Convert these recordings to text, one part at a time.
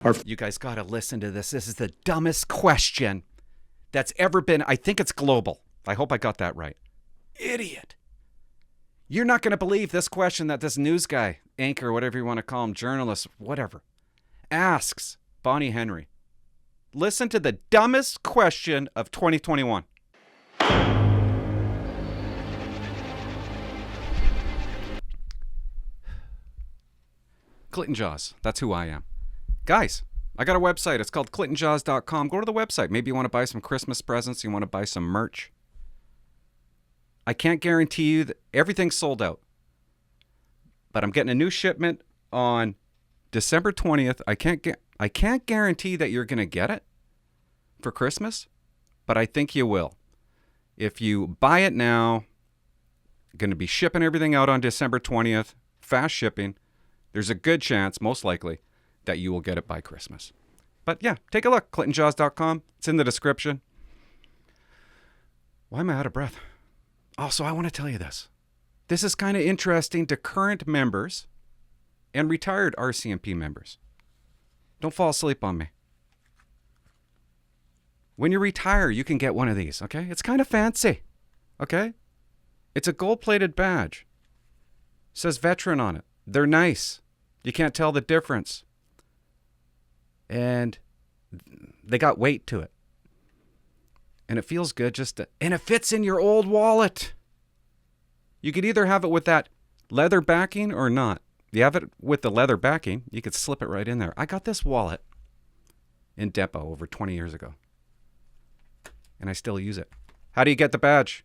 You guys got to listen to this. This is the dumbest question that's ever been. I think it's global. I hope I got that right. Idiot. You're not going to believe this question that this news guy, anchor, whatever you want to call him, journalist, whatever, asks Bonnie Henry. Listen to the dumbest question of 2021. Clinton Jaws. That's who I am. Guys, I got a website. It's called clintonjaws.com. Go to the website. Maybe you want to buy some Christmas presents. You want to buy some merch. I can't guarantee you that everything's sold out. But I'm getting a new shipment on December 20th. I can't guarantee that you're going to get it for Christmas, but I think you will. If you buy it now, going to be shipping everything out on December 20th, fast shipping. There's a good chance, most likely, that you will get it by Christmas. But yeah, take a look, clintonjaws.com. It's in the description. Why am I out of breath? Also, I want to tell you this. This is kind of interesting to current members and retired RCMP members. Don't fall asleep on me. When you retire, you can get one of these, okay? It's kind of fancy, okay? It's a gold-plated badge. It says veteran on it. They're nice. You can't tell the difference. And they got weight to it. And it feels good and it fits in your old wallet. You could either have it with that leather backing or not. If you have it with the leather backing, you could slip it right in there. I got this wallet in Depot over 20 years ago. And I still use it. How do you get the badge?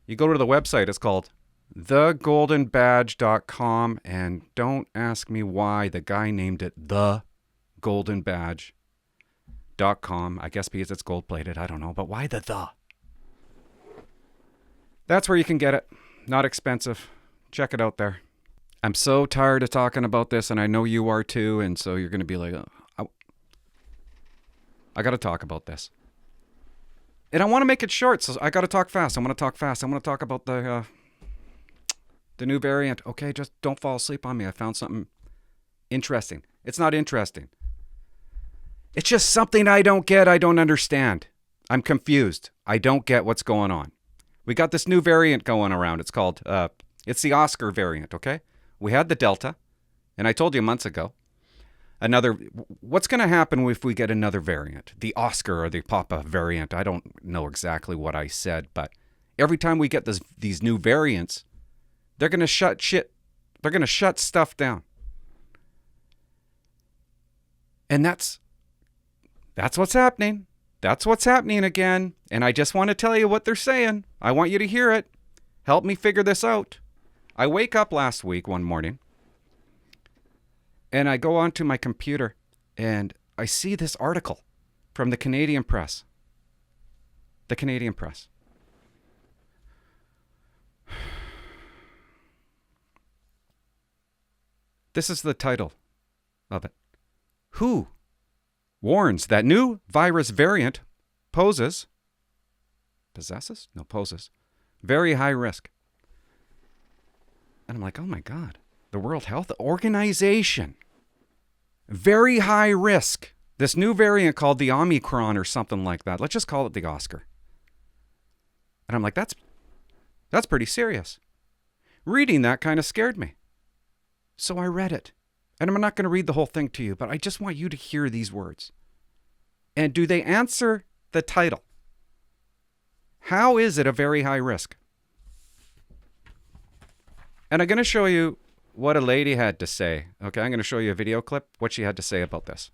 You go to the website. It's called thegoldenbadge.com. And don't ask me why the guy named it thegoldenbadge.com. I guess because it's gold-plated. I don't know. But why the? That's where you can get it. Not expensive. Check it out there. I'm so tired of talking about this, and I know you are too. And so you're going to be like, I got to talk about this. And I want to make it short, so I got to talk fast. I want to talk fast. I want to talk about the new variant. Okay, just don't fall asleep on me. I found something interesting. It's not interesting. It's just something I don't get. I don't understand. I'm confused. I don't get what's going on. We got this new variant going around. It's called, it's the Oscar variant, okay? We had the Delta, and I told you months ago, what's going to happen if we get another variant? The Oscar or the Papa variant. I don't know exactly what I said, but every time we get these new variants, they're going to shut stuff down. And that's what's happening. That's what's happening again. And I just want to tell you what they're saying. I want you to hear it. Help me figure this out. I wake up last week one morning and I go onto my computer and I see this article from the Canadian press. The Canadian press. This is the title of it. WHO warns that new virus variant poses very high risk. And I'm like, oh my God, the World Health Organization, very high risk. This new variant called the Omicron or something like that. Let's just call it the Oscar. And I'm like, that's pretty serious. Reading that kind of scared me. So I read it. And I'm not going to read the whole thing to you, but I just want you to hear these words. And do they answer the title? How is it a very high risk? And I'm going to show you what a lady had to say. Okay, I'm going to show you a video clip, what she had to say about this.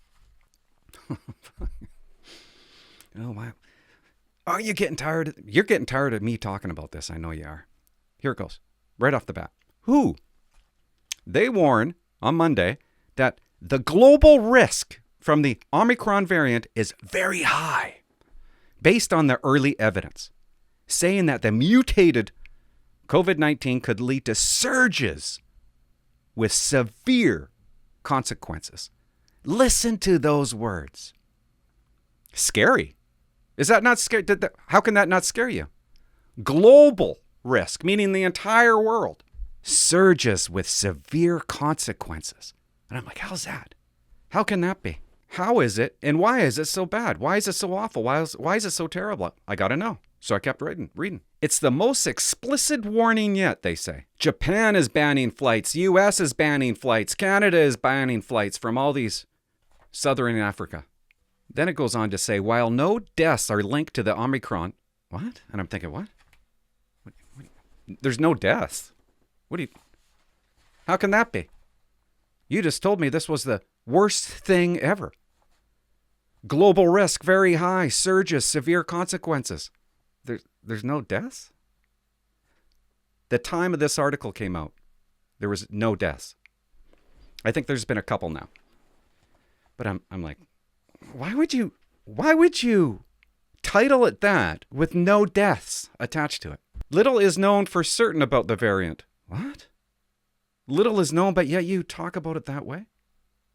Oh, wow. Are you getting tired? You're getting tired of me talking about this. I know you are. Here it goes. Right off the bat. WHO? They warn on Monday that the global risk from the Omicron variant is very high based on the early evidence, saying that the mutated COVID-19 could lead to surges with severe consequences. Listen to those words. Scary. Is that not scary? How can that not scare you? Global risk, meaning the entire world. Surges with severe consequences. And I'm like, how's that? How can that be? How is it, and why is it so bad? Why is it so awful? Why is it so terrible? I got to know. So I kept reading. It's the most explicit warning yet, they say. Japan is banning flights. U.S. is banning flights. Canada is banning flights from all these southern Africa. Then it goes on to say, while no deaths are linked to the Omicron. What? And I'm thinking, what? There's no deaths. How can that be? You just told me this was the worst thing ever. Global risk very high. Surges, severe consequences. There's no deaths? The time of this article came out, there was no deaths. I think there's been a couple now. But I'm like, why would you title it that with no deaths attached to it? Little is known for certain about the variant. What? Little is known, but yet you talk about it that way?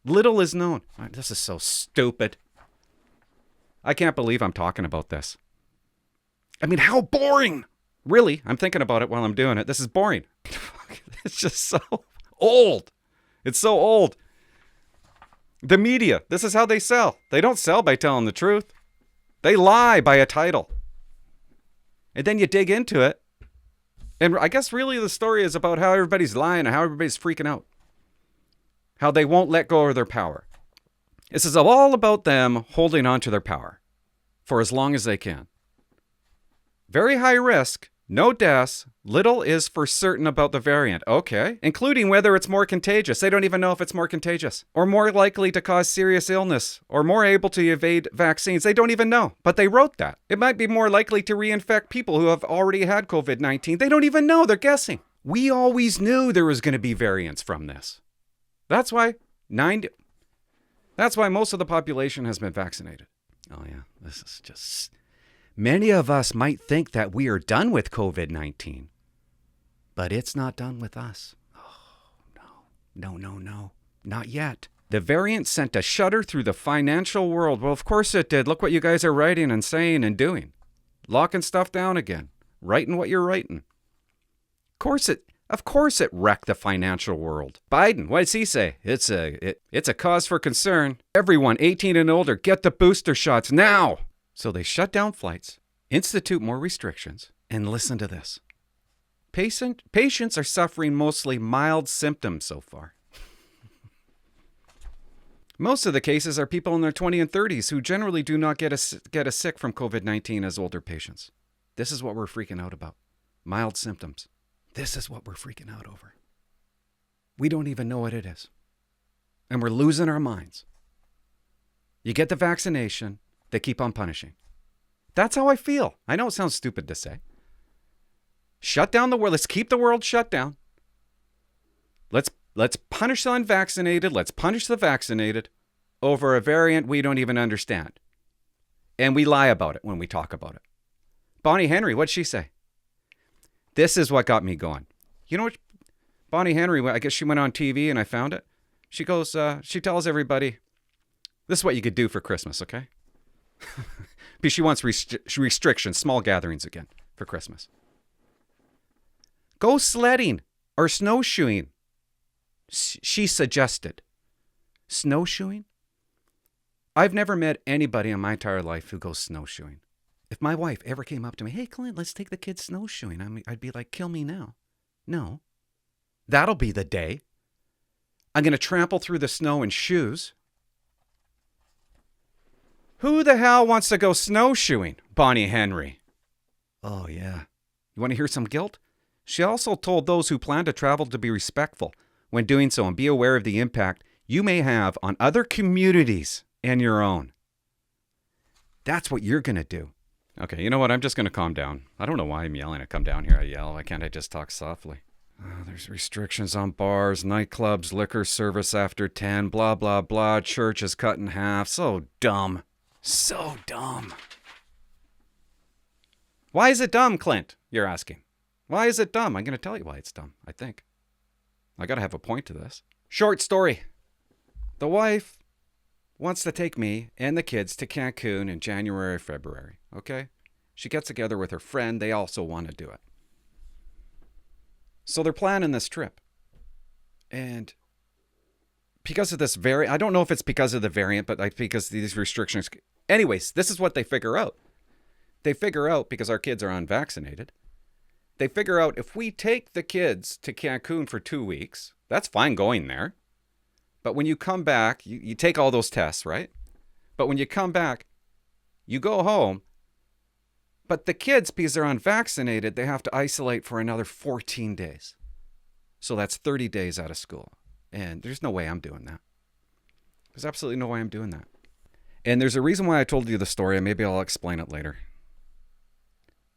Little is known. This is so stupid. I can't believe I'm talking about this. I mean, how boring. Really, I'm thinking about it while I'm doing it. This is boring. It's just so old. It's so old. The media, this is how they sell. They don't sell by telling the truth. They lie by a title. And then you dig into it. And I guess really the story is about how everybody's lying and how everybody's freaking out. How they won't let go of their power. This is all about them holding on to their power for as long as they can. Very high risk, no deaths, little is for certain about the variant. Okay. Including whether it's more contagious. They don't even know if it's more contagious. Or more likely to cause serious illness. Or more able to evade vaccines. They don't even know. But they wrote that. It might be more likely to reinfect people who have already had COVID-19. They don't even know. They're guessing. We always knew there was going to be variants from this. That's why most of the population has been vaccinated. Oh yeah, this is just... Many of us might think that we are done with COVID-19, but it's not done with us. Oh, no, not yet. The variant sent a shudder through the financial world. Well, of course it did. Look what you guys are writing and saying and doing. Locking stuff down again. Writing what you're writing. Of course it wrecked the financial world. Biden, what does he say? It's a cause for concern. Everyone 18 and older, get the booster shots now. So they shut down flights, institute more restrictions, and listen to this. Patients are suffering mostly mild symptoms so far. Most of the cases are people in their 20s and 30s who generally do not get as sick from COVID-19 as older patients. This is what we're freaking out about. Mild symptoms. This is what we're freaking out over. We don't even know what it is. And we're losing our minds. You get the vaccination, they keep on punishing. That's how I feel. I know it sounds stupid to say. Shut down the world. Let's keep the world shut down. Let's punish the unvaccinated. Let's punish the vaccinated over a variant we don't even understand. And we lie about it when we talk about it. Bonnie Henry, what'd she say? This is what got me going. You know what? Bonnie Henry, I guess she went on TV and I found it. She goes, she tells everybody, this is what you could do for Christmas, okay? Because she wants restrictions, small gatherings again for Christmas. Go sledding or snowshoeing, she suggested. Snowshoeing? I've never met anybody in my entire life who goes snowshoeing. If my wife ever came up to me, hey, Clint, let's take the kids snowshoeing, I'd be like, kill me now. No. That'll be the day. I'm going to trample through the snow in shoes. Who the hell wants to go snowshoeing? Bonnie Henry. Oh, yeah. You want to hear some guilt? She also told those who plan to travel to be respectful when doing so and be aware of the impact you may have on other communities and your own. That's what you're going to do. Okay, you know what? I'm just going to calm down. I don't know why I'm yelling. I come down here, I yell. Why can't I just talk softly? There's restrictions on bars, nightclubs, liquor service after 10, blah, blah, blah. Church is cut in half. So dumb. So dumb. Why is it dumb, Clint? You're asking. Why is it dumb? I'm going to tell you why it's dumb, I think. I got to have a point to this. Short story. The wife wants to take me and the kids to Cancun in January or February, okay? She gets together with her friend. They also want to do it. So they're planning this trip. And because of this variant. I don't know if it's because of the variant, but because these restrictions. Anyways, this is what they figure out. They figure out, because our kids are unvaccinated, they figure out if we take the kids to Cancun for 2 weeks, that's fine going there. But when you come back, you take all those tests, right? But when you come back, you go home. But the kids, because they're unvaccinated, they have to isolate for another 14 days. So that's 30 days out of school. And there's no way I'm doing that. There's absolutely no way I'm doing that. And there's a reason why I told you the story, and maybe I'll explain it later.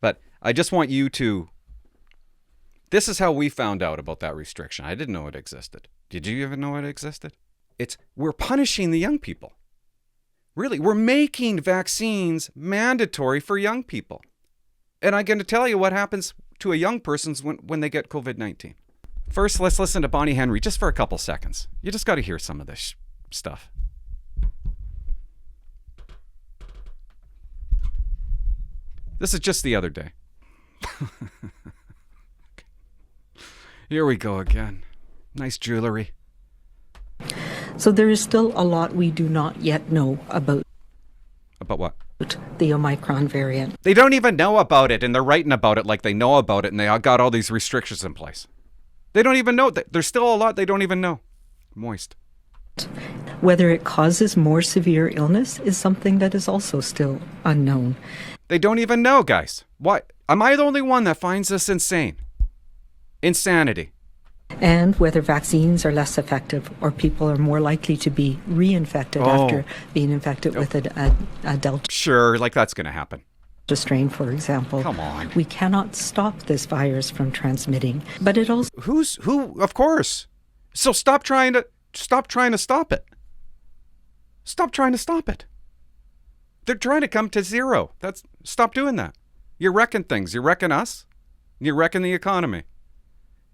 But I just want you to... This is how we found out about that restriction. I didn't know it existed. Did you even know it existed? We're punishing the young people. Really, we're making vaccines mandatory for young people. And I'm going to tell you what happens to a young person when they get COVID-19. First, let's listen to Bonnie Henry just for a couple seconds. You just got to hear some of this stuff. This is just the other day. Here we go again. Nice jewelry. So there is still a lot we do not yet know about. About what? The Omicron variant. They don't even know about it, and they're writing about it like they know about it, and they got all these restrictions in place. They don't even know. There's still a lot they don't even know. Moist. Whether it causes more severe illness is something that is also still unknown. They don't even know, guys. Why? Am I the only one that finds this insane? Insanity. And whether vaccines are less effective or people are more likely to be reinfected after being infected with a Delta. Sure, like that's going to happen. Strain, for example. Come on. We cannot stop this virus from transmitting, but it also... Who? Of course. So stop trying to stop it. Stop trying to stop it. They're trying to come to zero. Stop doing that. You're wrecking things. You're wrecking us. You're wrecking the economy.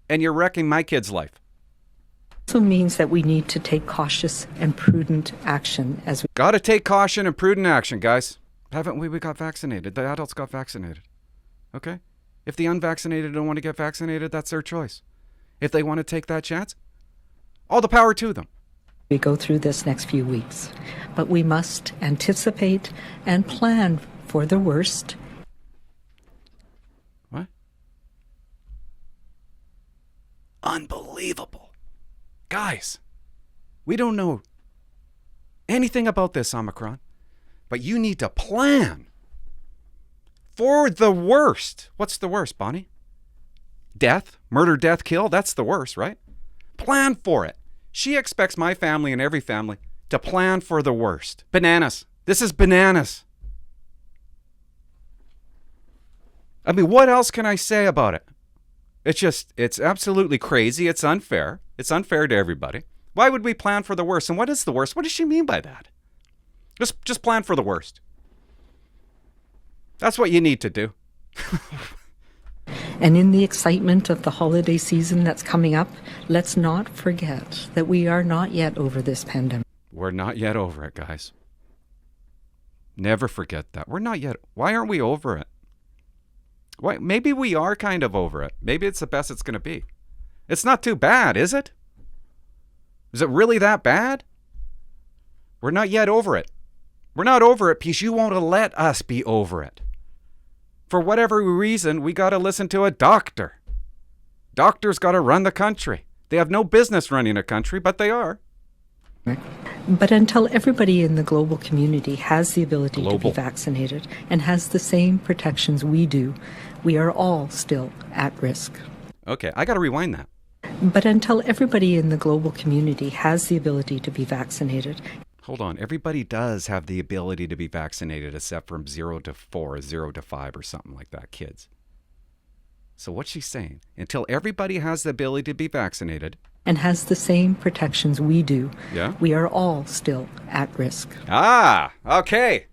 And you're wrecking my kid's life. Also means that we need to take cautious and prudent action as we... Got to take caution and prudent action, guys. Haven't we got vaccinated? The adults got vaccinated. Okay? If the unvaccinated don't want to get vaccinated, that's their choice. If they want to take that chance, all the power to them. We go through this next few weeks. But we must anticipate and plan for the worst. What? Unbelievable. Guys, we don't know anything about this Omicron, but you need to plan for the worst. What's the worst, Bonnie? Death, murder, death, kill. That's the worst, right? Plan for it. She expects my family and every family to plan for the worst. Bananas. This is bananas. I mean, what else can I say about it? It's absolutely crazy. It's unfair. It's unfair to everybody. Why would we plan for the worst? And what is the worst? What does she mean by that? Just plan for the worst. That's what you need to do. And in the excitement of the holiday season that's coming up, let's not forget that we are not yet over this pandemic. We're not yet over it, guys. Never forget that. We're not yet. Why aren't we over it? Why? Maybe we are kind of over it. Maybe it's the best it's going to be. It's not too bad, is it? Is it really that bad? We're not yet over it. We're not over it because you won't let us be over it. For whatever reason, we got to listen to a doctor. Doctors got to run the country. They have no business running a country, but they are. But until everybody in the global community has the ability to be vaccinated and has the same protections we do, we are all still at risk. Okay, I got to rewind that. But until everybody in the global community has the ability to be vaccinated... Hold on. Everybody does have the ability to be vaccinated except from 0 to 4, 0 to 5 or something like that, kids. So what's she saying? Until everybody has the ability to be vaccinated... and has the same protections we do, yeah, we are all still at risk. Ah, okay.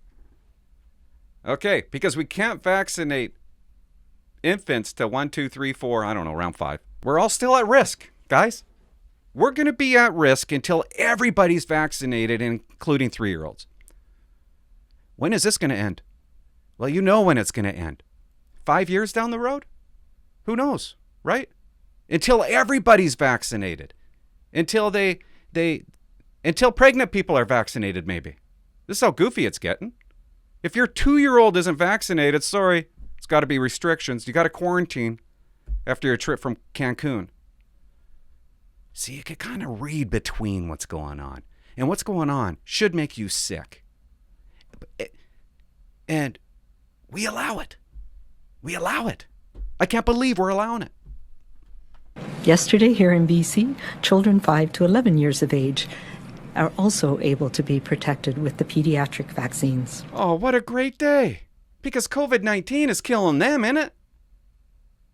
Okay, because we can't vaccinate infants to 1, 2, 3, 4, I don't know, around 5. We're all still at risk, guys. We're going to be at risk until everybody's vaccinated, including 3-year-olds. When is this going to end? Well, you know when it's going to end. 5 years down the road? Who knows, right? Until everybody's vaccinated. Until they Until pregnant people are vaccinated, maybe. This is how goofy it's getting. If your 2-year-old isn't vaccinated, sorry, it's got to be restrictions. You got to quarantine after your trip from Cancun. See, you can kind of read between what's going on. And what's going on should make you sick. And we allow it. We allow it. I can't believe we're allowing it. Yesterday here in BC, children 5 to 11 years of age are also able to be protected with the pediatric vaccines. Oh, what a great day. Because COVID-19 is killing them, innit?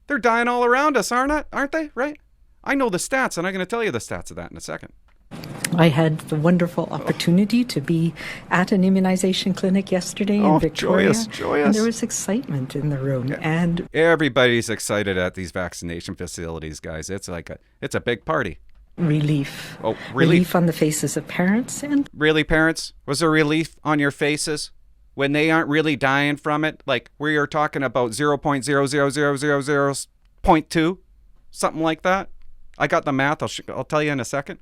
They're dying all around us, aren't they? Right? I know the stats, and I'm going to tell you the stats of that in a second. I had the wonderful opportunity to be at an immunization clinic yesterday in Victoria. Joyous. And there was excitement in the room. Yeah. And everybody's excited at these vaccination facilities, guys. It's a big party. Relief. Oh, relief on the faces of parents. And really, parents? Was there relief on your faces when they aren't really dying from it? Like we are talking about 0.00000.2, something like that. I got the math. I'll tell you in a second.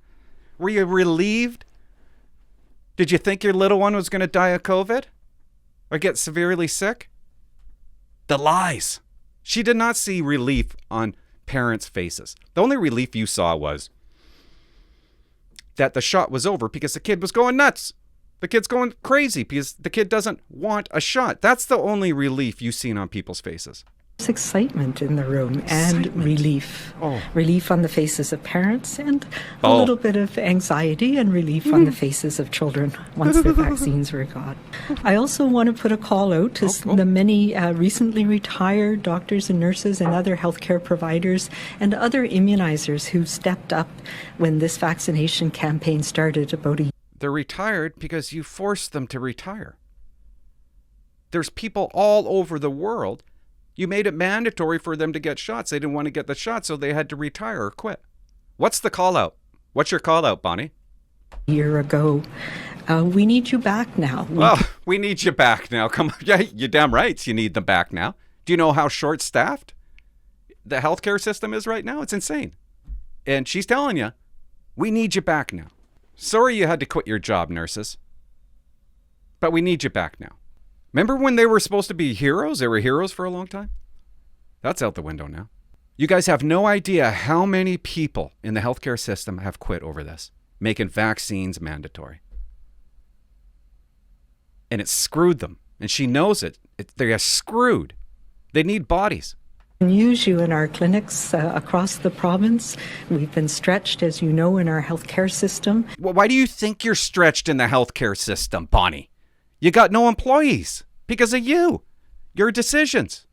Were you relieved? Did you think your little one was going to die of COVID or get severely sick? The lies. She did not see relief on parents' faces. The only relief you saw was that the shot was over because the kid was going nuts. The kid's going crazy because the kid doesn't want a shot. That's the only relief you've seen on people's faces. there's excitement in the room and relief. Relief on the faces of parents and a little bit of anxiety and relief on the faces of children once the vaccines were got. I also want to put a call out to the many recently retired doctors and nurses and other healthcare providers and other immunizers who stepped up when this vaccination campaign started about a year. They're retired because you forced them to retire. There's people all over the world. You made it mandatory for them to get shots. They didn't want to get the shot, so they had to retire or quit. What's the call out? What's your call out, Bonnie? A year ago. We need you back now. We need you back now. Come on. Yeah, you're damn right. You need them back now. Do you know how short-staffed the healthcare system is right now? It's insane. And she's telling you, we need you back now. Sorry you had to quit your job, nurses. But we need you back now. Remember when they were supposed to be heroes? They were heroes for a long time? That's out the window now. You guys have no idea how many people in the healthcare system have quit over this, making vaccines mandatory. And it screwed them. And she knows it. They are screwed. They need bodies. We use you in our clinics across the province. We've been stretched, as you know, in our healthcare system. Well, why do you think you're stretched in the healthcare system, Bonnie? You got no employees because of you, your decisions.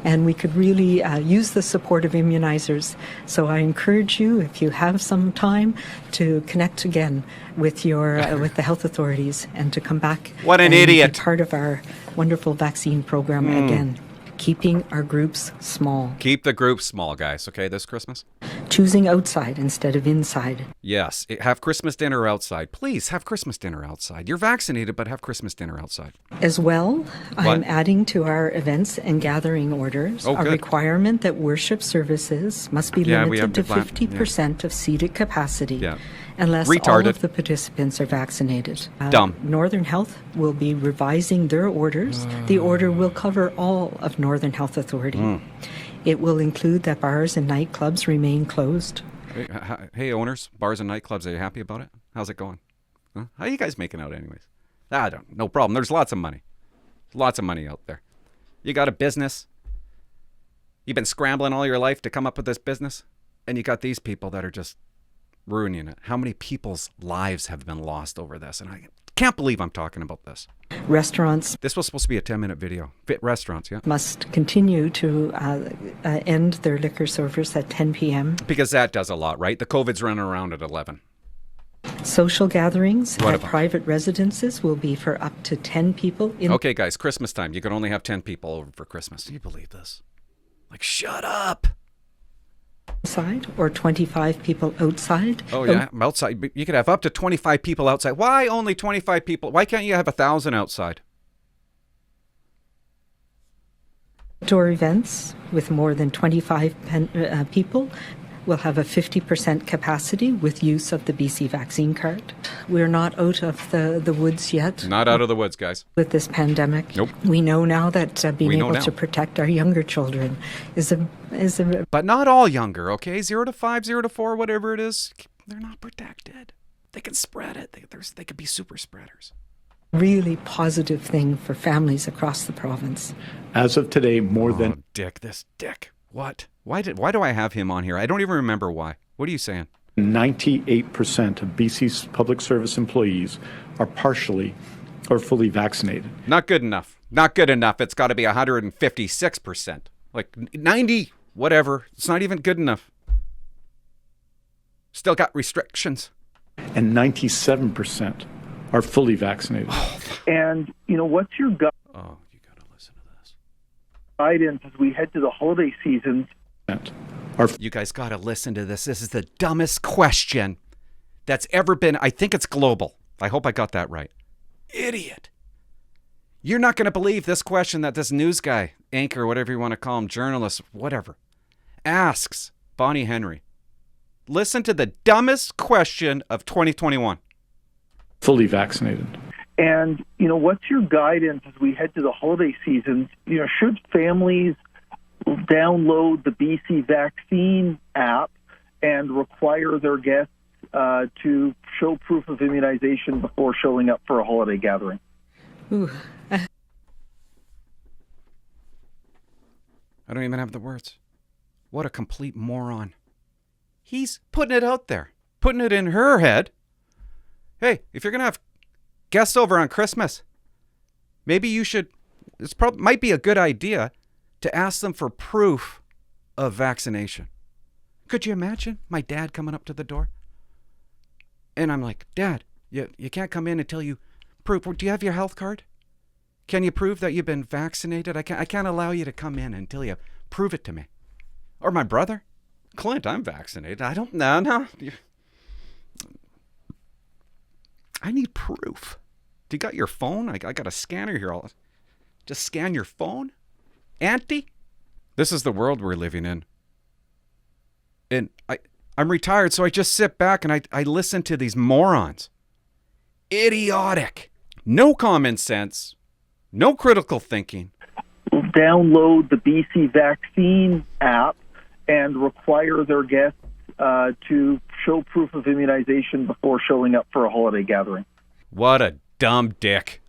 And we could really use the support of immunizers. So I encourage you, if you have some time, to connect again with with the health authorities and to come back. What an idiot! Be part of our wonderful vaccine program again. Keeping our groups small. Keep the groups small, guys, okay, this Christmas? Choosing outside instead of inside. Yes, have Christmas dinner outside. Please, have Christmas dinner outside. You're vaccinated, but have Christmas dinner outside. As well, I'm adding to our events and gathering orders a requirement that worship services must be limited to 50% of seated capacity. Unless all of the participants are vaccinated. Dumb. Northern Health will be revising their orders. The order will cover all of Northern Health Authority. It will include that bars and nightclubs remain closed. Hey, owners, bars and nightclubs, are you happy about it? How's it going? Huh? How are you guys making out anyways? No problem. There's lots of money. Lots of money out there. You got a business. You've been scrambling all your life to come up with this business. And you got these people that are just ruining it. How many people's lives have been lost over this? And I can't believe I'm talking about this. Restaurants. This was supposed to be a 10-minute video. Fit restaurants, yeah? Must continue to end their liquor service at 10 p.m. Because that does a lot, right? The COVID's running around at 11. Social gatherings at private residences will be for up to 10 people. Okay, guys, Christmas time. You can only have 10 people over for Christmas. Do you believe this? Like, shut up. Outside or 25 people outside. Oh, yeah, outside. You could have up to 25 people outside. Why only 25 people? Why can't you have 1,000 outside? Outdoor events with more than 25 people We'll have a 50% capacity with use of the BC vaccine card. We're not out of the woods yet. Not out of the woods, guys. With this pandemic. Nope. We know now that being able now to protect our younger children is a... But not all younger, okay? 0 to 5, 0 to 4, whatever it is, they're not protected. They can spread it. They could be super spreaders. Really positive thing for families across the province. As of today, more than... This dick. What? Why do I have him on here? I don't even remember why. What are you saying? 98% of BC's public service employees are partially or fully vaccinated. Not good enough. Not good enough. It's got to be 156%. Like 90, whatever. It's not even good enough. Still got restrictions. And 97% are fully vaccinated. And, what's your Oh, you got to listen to this. guidance as we head to the holiday season? You guys got to listen to this. This is the dumbest question that's ever been. I think it's global. I hope I got that right. Idiot. You're not going to believe this question that this news guy, anchor, whatever you want to call him, journalist, whatever, asks Bonnie Henry. Listen to the dumbest question of 2021. Fully vaccinated. And, what's your guidance as we head to the holiday season? Should families download the BC vaccine app and require their guests to show proof of immunization before showing up for a holiday gathering? Ooh. I don't even have the words. What a complete moron. He's putting it out there, putting it in her head. Hey, if you're going to have guests over on Christmas, maybe you should, might be a good idea to ask them for proof of vaccination. Could you imagine my dad coming up to the door? And I'm like, Dad, you can't come in until you prove, do you have your health card? Can you prove that you've been vaccinated? I can't allow you to come in until you prove it to me. Or my brother, Clint, I'm vaccinated. I don't know. No. I need proof. Do you got your phone? I got a scanner here. I'll just scan your phone. Auntie? This is the world we're living in. And I'm retired, so I just sit back and I listen to these morons. Idiotic. No common sense. No critical thinking. Download the BC vaccine app and require their guests to show proof of immunization before showing up for a holiday gathering. What a dumb dick.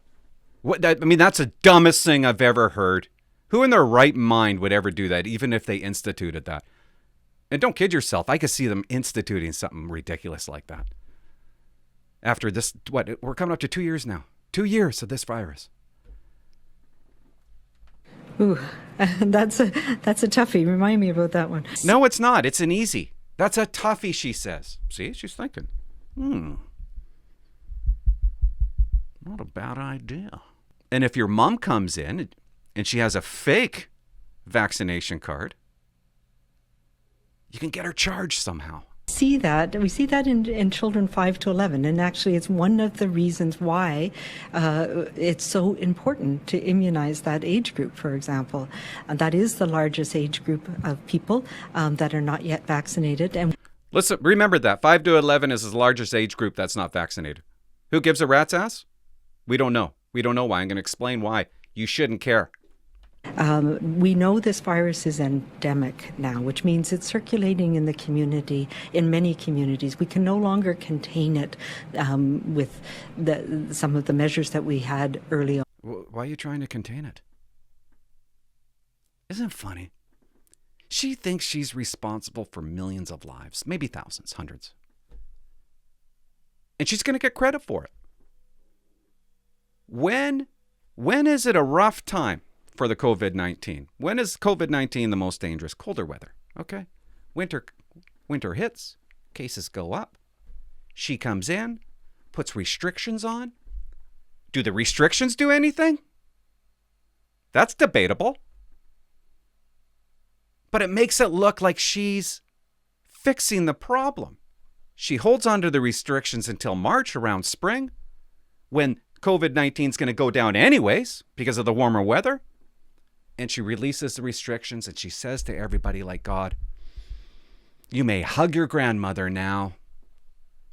That's the dumbest thing I've ever heard. Who in their right mind would ever do that, even if they instituted that? And don't kid yourself. I could see them instituting something ridiculous like that. After this, we're coming up to 2 years now. 2 years of this virus. Ooh, that's a toughie. Remind me about that one. No, it's not. It's an easy. That's a toughie, she says. See, she's thinking. Not a bad idea. And if your mom comes in and she has a fake vaccination card, you can get her charged somehow. We see that in children 5 to 11, and actually it's one of the reasons why it's so important to immunize that age group, for example. And that is the largest age group of people that are not yet vaccinated. And listen, remember that 5 to 11 is the largest age group that's not vaccinated. Who gives a rat's ass? We don't know. We don't know why. I'm going to explain why. You shouldn't care. We know this virus is endemic now, which means it's circulating in the community, in many communities. We can no longer contain it with some of the measures that we had early on. Why are you trying to contain it? Isn't it funny? She thinks she's responsible for millions of lives, maybe thousands, hundreds. And she's going to get credit for it. When is it a rough time for the COVID-19? When is COVID-19 the most dangerous? Colder weather, okay? Winter hits, cases go up. She comes in, puts restrictions on. Do the restrictions do anything? That's debatable. But it makes it look like she's fixing the problem. She holds on to the restrictions until March, around spring, when COVID-19 is going to go down anyways because of the warmer weather. And she releases the restrictions and she says to everybody like God, You may hug your grandmother now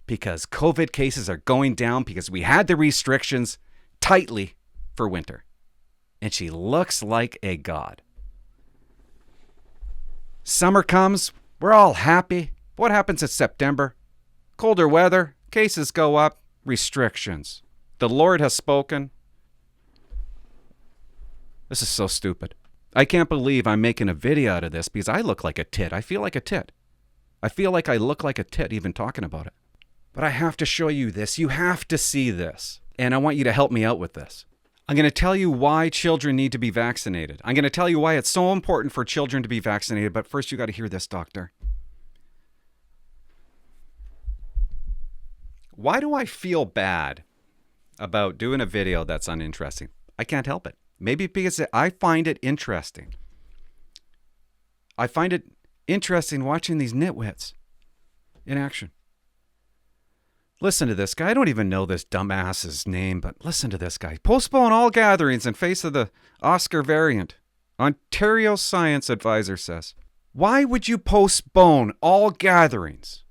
because COVID cases are going down because we had the restrictions tightly for winter. And she looks like a god. Summer comes, we're all happy. What happens in September? Colder weather, cases go up, restrictions. The Lord has spoken. This is so stupid. I can't believe I'm making a video out of this because I look like a tit. I feel like a tit. I feel like I look like a tit even talking about it. But I have to show you this. You have to see this. And I want you to help me out with this. I'm going to tell you why children need to be vaccinated. I'm going to tell you why it's so important for children to be vaccinated. But first, you got to hear this, doctor. Why do I feel bad about doing a video that's uninteresting? I can't help it. Maybe because I find it interesting. I find it interesting watching these nitwits in action. Listen to this guy. I don't even know this dumbass's name, but listen to this guy. Postpone all gatherings in face of the Oscar variant. Ontario Science Advisor says. Why would you postpone all gatherings?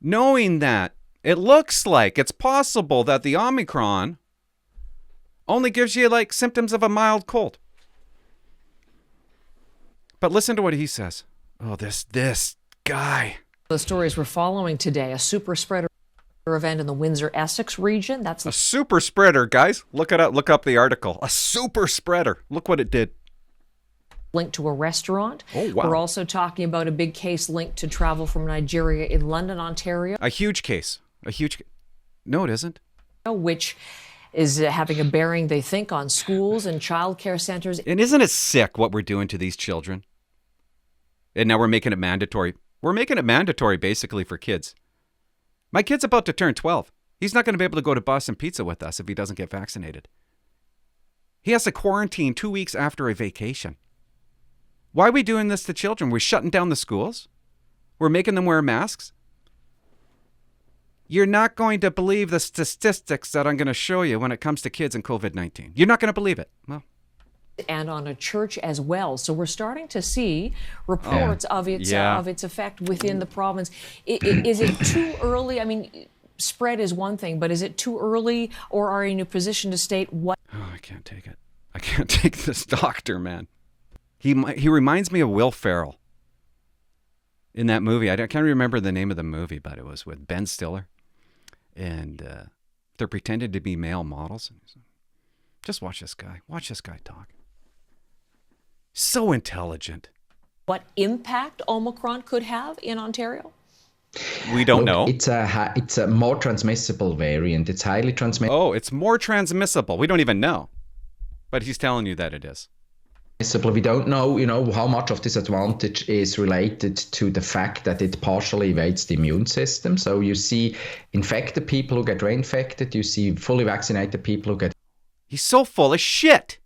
Knowing that it looks like it's possible that the Omicron only gives you like symptoms of a mild cold. But listen to what he says. Oh, this guy. The stories we're following today, a super spreader event in the Windsor-Essex region. That's a super spreader, guys. Look it up. Look up the article. A super spreader. Look what it did. Linked to a restaurant. Oh, wow. We're also talking about a big case linked to travel from Nigeria in London, Ontario. A huge case. No, it isn't. Which is having a bearing, they think, on schools and childcare centers. And isn't it sick what we're doing to these children? And now we're making it mandatory. We're making it mandatory basically for kids. My kid's about to turn 12. He's not going to be able to go to Boston Pizza with us if he doesn't get vaccinated. He has to quarantine 2 weeks after a vacation. Why are we doing this to children? We're shutting down the schools. We're making them wear masks. You're not going to believe the statistics that I'm going to show you when it comes to kids and COVID-19. You're not going to believe it. Well, and on a church as well. So we're starting to see reports of its effect within the province. Is it too early? I mean, spread is one thing, but is it too early, or are you in a position to state what? Oh, I can't take it. I can't take this doctor, man. He reminds me of Will Ferrell in that movie. I can't remember the name of the movie, but it was with Ben Stiller. And they're pretending to be male models. Just watch this guy. Watch this guy talk. So intelligent. What impact Omicron could have in Ontario? We don't know. It's a more transmissible variant. It's highly transmissible. Oh, it's more transmissible. We don't even know. But he's telling you that it is. We don't know, how much of this advantage is related to the fact that it partially evades the immune system. So you see infected people who get reinfected. You see fully vaccinated people who get. He's so full of shit.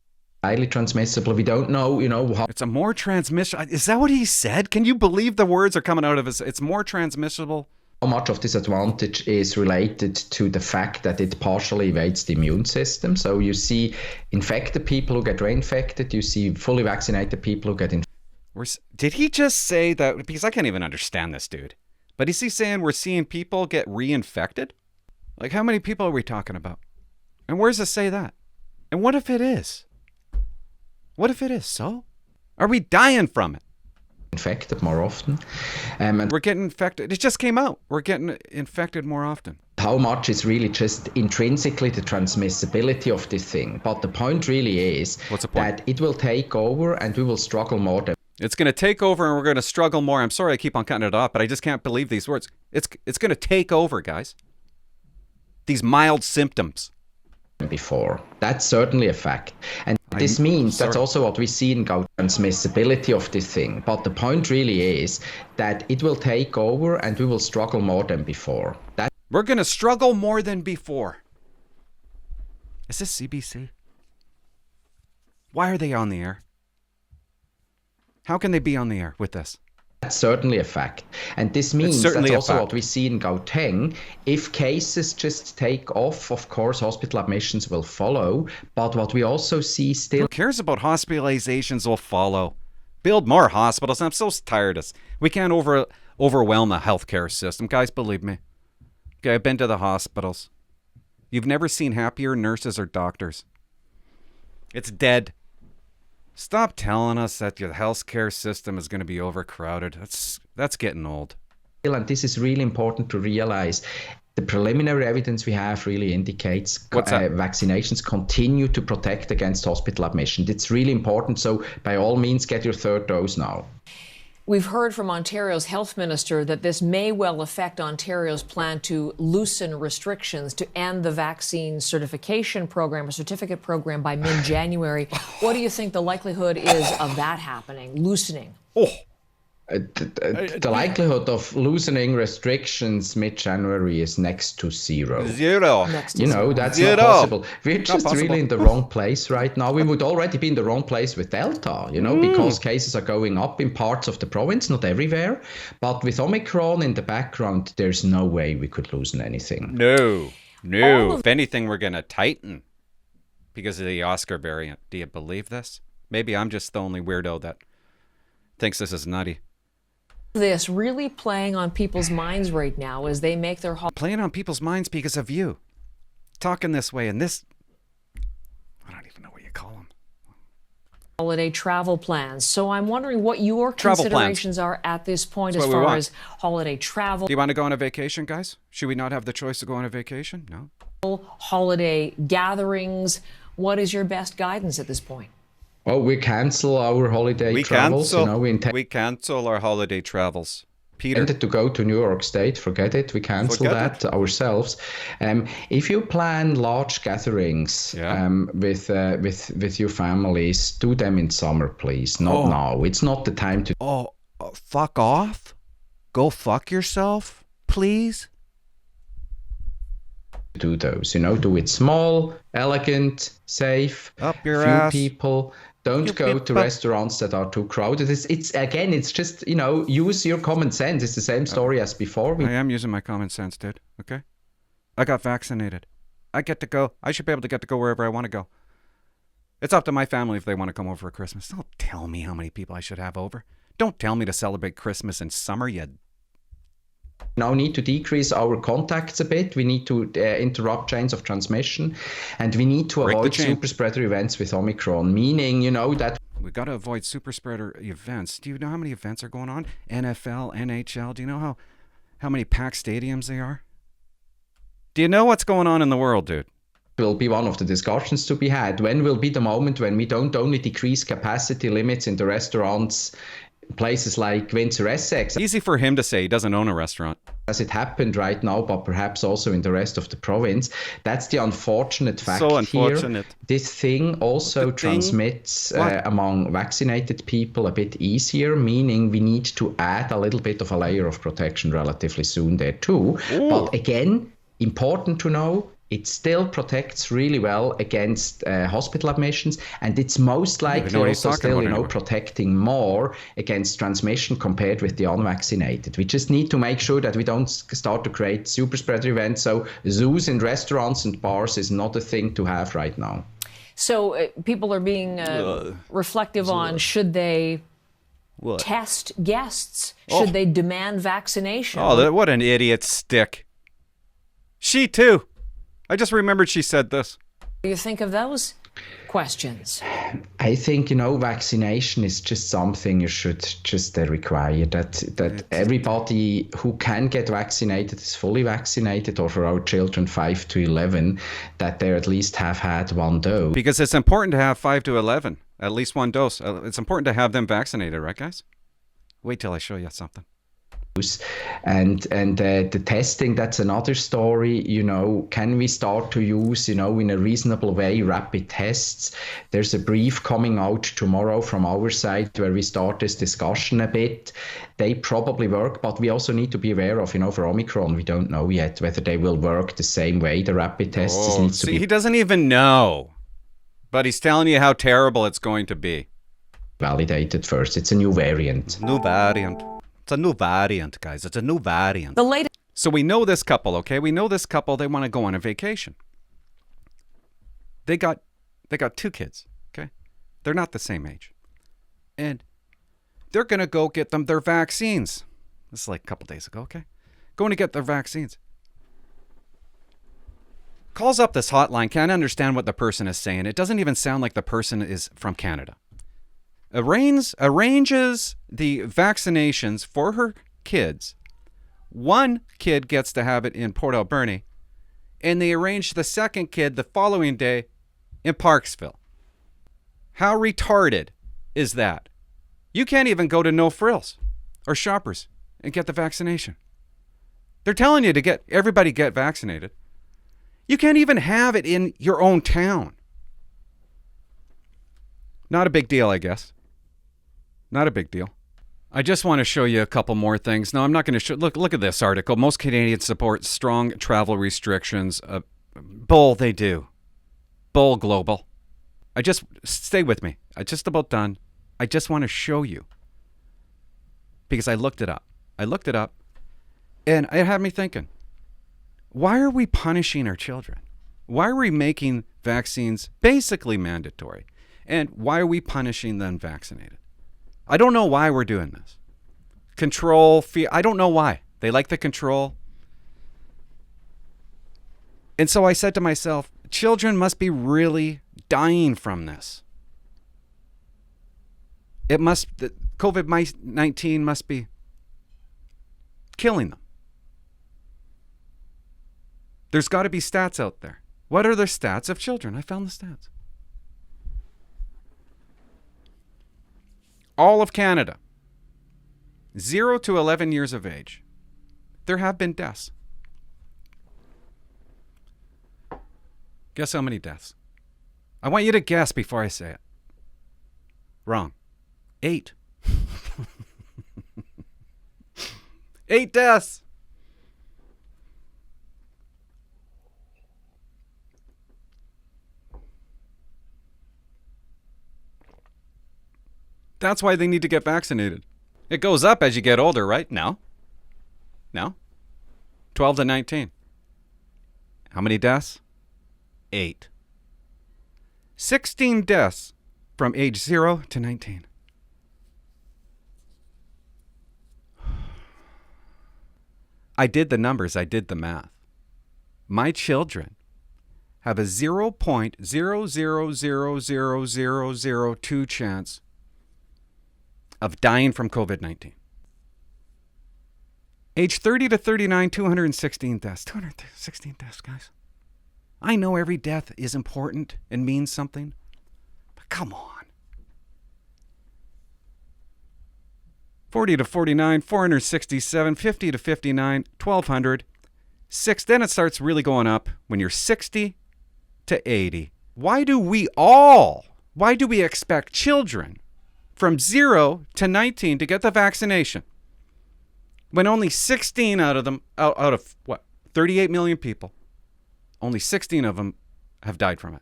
Highly transmissible. We don't know, how. It's a more transmission. Is that what he said? Can you believe the words are coming out of his? It's more transmissible. How much of this advantage is related to the fact that it partially evades the immune system. So you see infected people who get reinfected. You see fully vaccinated people who get infected. Did he just say that? Because I can't even understand this dude. But is he saying we're seeing people get reinfected? Like, how many people are we talking about? And where does it say that? And what if it is? What if it is so? Are we dying from it? Infected more often. And we're getting infected. It just came out. We're getting infected more often. How much is really just intrinsically the transmissibility of this thing. But the point really is that it will take over and we will struggle more. It's going to take over and we're going to struggle more. I'm sorry I keep on cutting it off, but I just can't believe these words. It's going to take over, guys. These mild symptoms. Before. That's certainly a fact. And this means that's also what we see in transmissibility of this thing. But the point really is that it will take over and we will struggle more than before. We're going to struggle more than before. Is this CBC? Why are they on the air? How can they be on the air with this? That's certainly a fact. And this means that's also what we see in Gauteng. If cases just take off, of course, hospital admissions will follow. But what we also see still... Who cares about hospitalizations will follow? Build more hospitals. I'm so tired of this. We can't overwhelm the healthcare system. Guys, believe me. Okay, I've been to the hospitals. You've never seen happier nurses or doctors. It's dead. Stop telling us that your healthcare system is going to be overcrowded. That's getting old. And this is really important to realize. The preliminary evidence we have really indicates vaccinations continue to protect against hospital admission. It's really important. So by all means, get your third dose now. We've heard from Ontario's health minister that this may well affect Ontario's plan to loosen restrictions to end the vaccine certification program or certificate program by mid-January. What do you think the likelihood is of that happening, loosening? The likelihood of loosening restrictions mid-January is next to zero. Zero. That's not possible. We're just really in the wrong place right now. We would already be in the wrong place with Delta, because cases are going up in parts of the province, not everywhere. But with Omicron in the background, there's no way we could loosen anything. No. If anything, we're going to tighten because of the Oscar variant. Do you believe this? Maybe I'm just the only weirdo that thinks this is nutty. This really playing on people's minds right now as they make their playing on people's minds because of you talking this way and this. I don't even know what you call them. Holiday travel plans. So I'm wondering what your considerations are at this point as far as holiday travel. Do you want to go on a vacation, guys? Should we not have the choice to go on a vacation? No. Holiday gatherings. What is your best guidance at this point? Oh, we cancel our holiday travels. We cancel our holiday travels. Peter intended to go to New York State. Forget it. We cancel that ourselves. If you plan large gatherings with your families, do them in summer, please. Not now. It's not the time to. Fuck off. Go fuck yourself, please. Do those. Do it small, elegant, safe. Up your few ass. People. Don't go to restaurants that are too crowded. It's just, use your common sense. It's the same story as before. I am using my common sense, dude. Okay? I got vaccinated. I get to go. I should be able to get to go wherever I want to go. It's up to my family if they want to come over for Christmas. Don't tell me how many people I should have over. Don't tell me to celebrate Christmas in summer, you now need to decrease our contacts a bit. We need to interrupt chains of transmission, and we need to avoid super spreader events with Omicron, meaning, that we got to avoid super spreader events. Do you know how many events are going on? NFL, NHL. Do you know how many packed stadiums they are? Do you know what's going on in the world, dude? Will be one of the discussions to be had. When will be the moment when we don't only decrease capacity limits in the restaurants, places like Windsor, Essex. Easy for him to say. He doesn't own a restaurant. As it happened right now, but perhaps also in the rest of the province. That's the unfortunate fact so unfortunate. Here. This thing also transmits among vaccinated people a bit easier, meaning we need to add a little bit of a layer of protection relatively soon there too. Ooh. But again, important to know, it still protects really well against hospital admissions, and it's most likely also still, protecting more against transmission compared with the unvaccinated. We just need to make sure that we don't start to create super spreader events. So zoos and restaurants and bars is not a thing to have right now. So people are being reflective on should they test guests? Should they demand vaccination? Oh, what an idiot stick. She too. I just remembered she said this. What do you think of those questions? I think, vaccination is just something you should just require, that everybody who can get vaccinated is fully vaccinated, or for our children 5 to 11, that they at least have had one dose. Because it's important to have 5 to 11, at least one dose. It's important to have them vaccinated, right, guys? Wait till I show you something. And the testing, that's another story. Can we start to use, in a reasonable way, rapid tests? There's a brief coming out tomorrow from our side where we start this discussion a bit. They probably work, but we also need to be aware of, for Omicron, we don't know yet whether they will work the same way. The rapid tests he doesn't even know, but he's telling you how terrible it's going to be. Validated first. It's a new variant. It's a new variant, guys. It's a new variant. The latest. So we know this couple, okay? We know this couple, they want to go on a vacation. They got 2 kids, okay? They're not the same age. And they're going to go get them their vaccines. This is like a couple days ago, okay? Going to get their vaccines. Calls up this hotline, can't understand what the person is saying. It doesn't even sound like the person is from Canada. Arranges the vaccinations for her kids. One kid gets to have it in Port Alberni, and they arrange the second kid the following day in Parksville. How retarded is that? You can't even go to No Frills or Shoppers and get the vaccination. They're telling you to get everybody get vaccinated. You can't even have it in your own town. Not a big deal, I guess. Not a big deal. I just want to show you a couple more things. No, I'm not going to show. Look at this article. Most Canadians support strong travel restrictions. Bull, they do. Bull global. Stay with me. I'm just about done. I just want to show you. Because I looked it up. And it had me thinking. Why are we punishing our children? Why are we making vaccines basically mandatory? And why are we punishing the unvaccinated? I don't know why we're doing this. Control, fear. I don't know why. They like the control. And so I said to myself, children must be really dying from this. COVID-19 must be killing them. There's got to be stats out there. What are the stats of children? I found the stats. All of Canada, 0 to 11 years of age, there have been deaths. Guess how many deaths? I want you to guess before I say it. Wrong. 8. 8 deaths. That's why they need to get vaccinated. It goes up as you get older, right? No. 12 to 19. How many deaths? 8. 16 deaths from age 0 to 19. I did the numbers. I did the math. My children have a 0.0000002 chance of dying from COVID-19. Age 30 to 39, 216 deaths. 216 deaths, guys. I know every death is important and means something, but come on. 40 to 49, 467, 50 to 59, 1,200. 6, then it starts really going up when you're 60 to 80. Why do we expect children from 0 to 19 to get the vaccination when only 16 out of 38 million people, only 16 of them have died from it?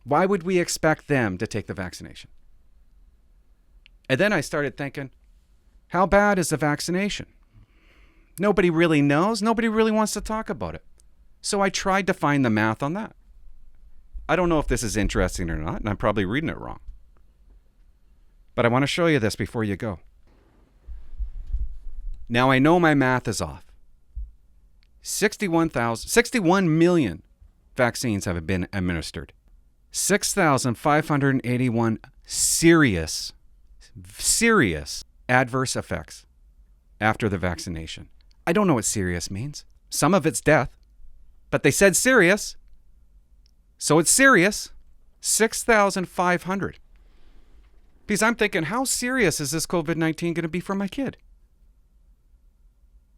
Why would we expect them to take the vaccination? And then I started thinking, how bad is the vaccination? Nobody really knows. Nobody really wants to talk about it. So I tried to find the math on that. I don't know if this is interesting or not, and I'm probably reading it wrong. But I want to show you this before you go. Now I know my math is off. 61 million vaccines have been administered. 6,581 serious adverse effects after the vaccination. I don't know what serious means. Some of it's death, but they said serious. So it's serious. 6,500. Because I'm thinking, how serious is this COVID-19 going to be for my kid?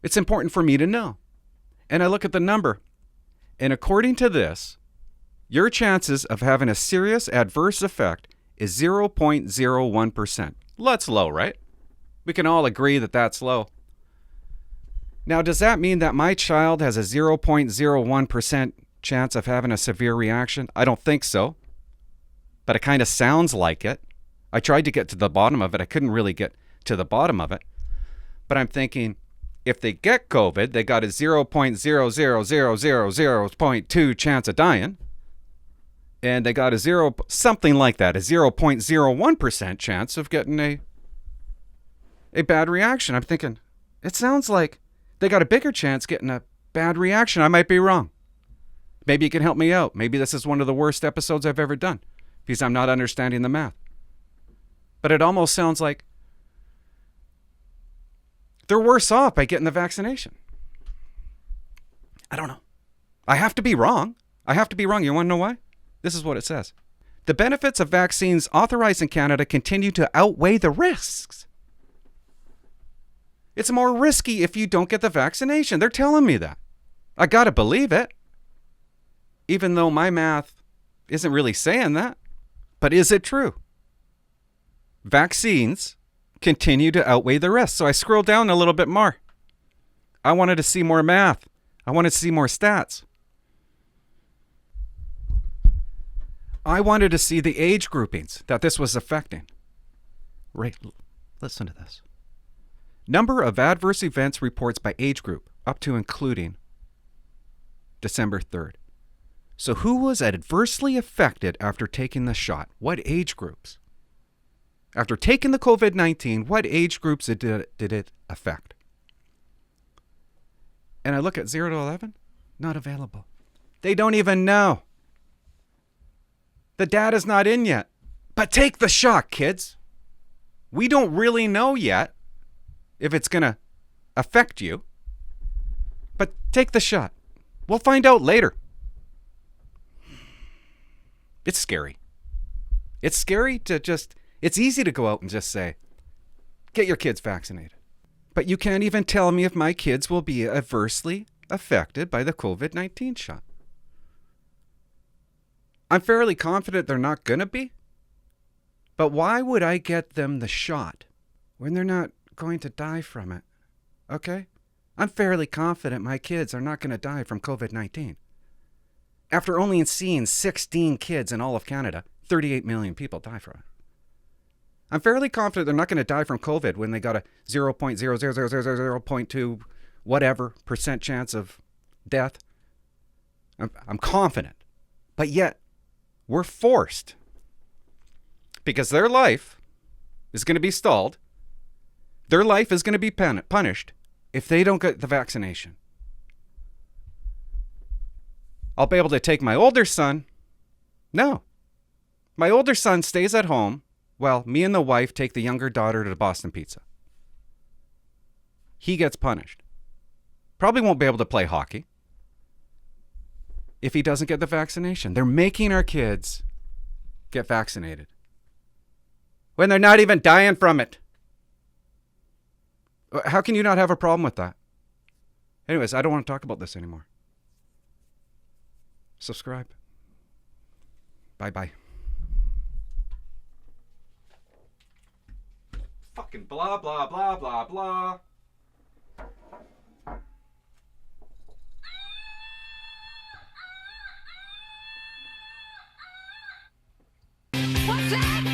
It's important for me to know. And I look at the number. And according to this, your chances of having a serious adverse effect is 0.01%. That's low, right? We can all agree that that's low. Now, does that mean that my child has a 0.01% chance of having a severe reaction? I don't think so. But it kind of sounds like it. I tried to get to the bottom of it. I couldn't really get to the bottom of it. But I'm thinking, if they get COVID, they got a 0.00000.2 chance of dying. And they got something like that, a 0.01% chance of getting a bad reaction. I'm thinking, It sounds like they got a bigger chance getting a bad reaction. I might be wrong. Maybe you can help me out. Maybe this is one of the worst episodes I've ever done because I'm not understanding the math. But it almost sounds like they're worse off by getting the vaccination. I don't know. I have to be wrong. I have to be wrong. You want to know why? This is what it says. The benefits of vaccines authorized in Canada continue to outweigh the risks. It's more risky if you don't get the vaccination. They're telling me that. I got to believe it. Even though my math isn't really saying that. But is it true? Vaccines continue to outweigh the risks. So I scrolled down a little bit more. I wanted to see more math. I wanted to see more stats. I wanted to see the age groupings that this was affecting. Right, listen to this. Number of adverse events reports by age group, up to including December 3rd. So who was adversely affected after taking the shot? What age groups? After taking the COVID-19, what age groups did it affect? And I look at 0 to 11, not available. They don't even know. The data's not in yet. But take the shot, kids. We don't really know yet if it's going to affect you. But take the shot. We'll find out later. It's scary. It's scary to just, it's easy to go out and just say, get your kids vaccinated. But you can't even tell me if my kids will be adversely affected by the COVID-19 shot. I'm fairly confident they're not going to be. But why would I get them the shot when they're not going to die from it? Okay? I'm fairly confident my kids are not going to die from COVID-19. After only seeing 16 kids in all of Canada, 38 million people die from it. I'm fairly confident they're not going to die from COVID when they got a 0.00000.2 whatever % chance of death. I'm confident. But yet, we're forced, because their life is going to be stalled, their life is going to be punished if they don't get the vaccination. I'll be able to take my older son. No. My older son stays at home while me and the wife take the younger daughter to Boston Pizza. He gets punished. Probably won't be able to play hockey if he doesn't get the vaccination. They're making our kids get vaccinated when they're not even dying from it. How can you not have a problem with that? Anyways, I don't want to talk about this anymore. Subscribe. Bye-bye. Fucking blah, blah, blah, blah, blah. What's that?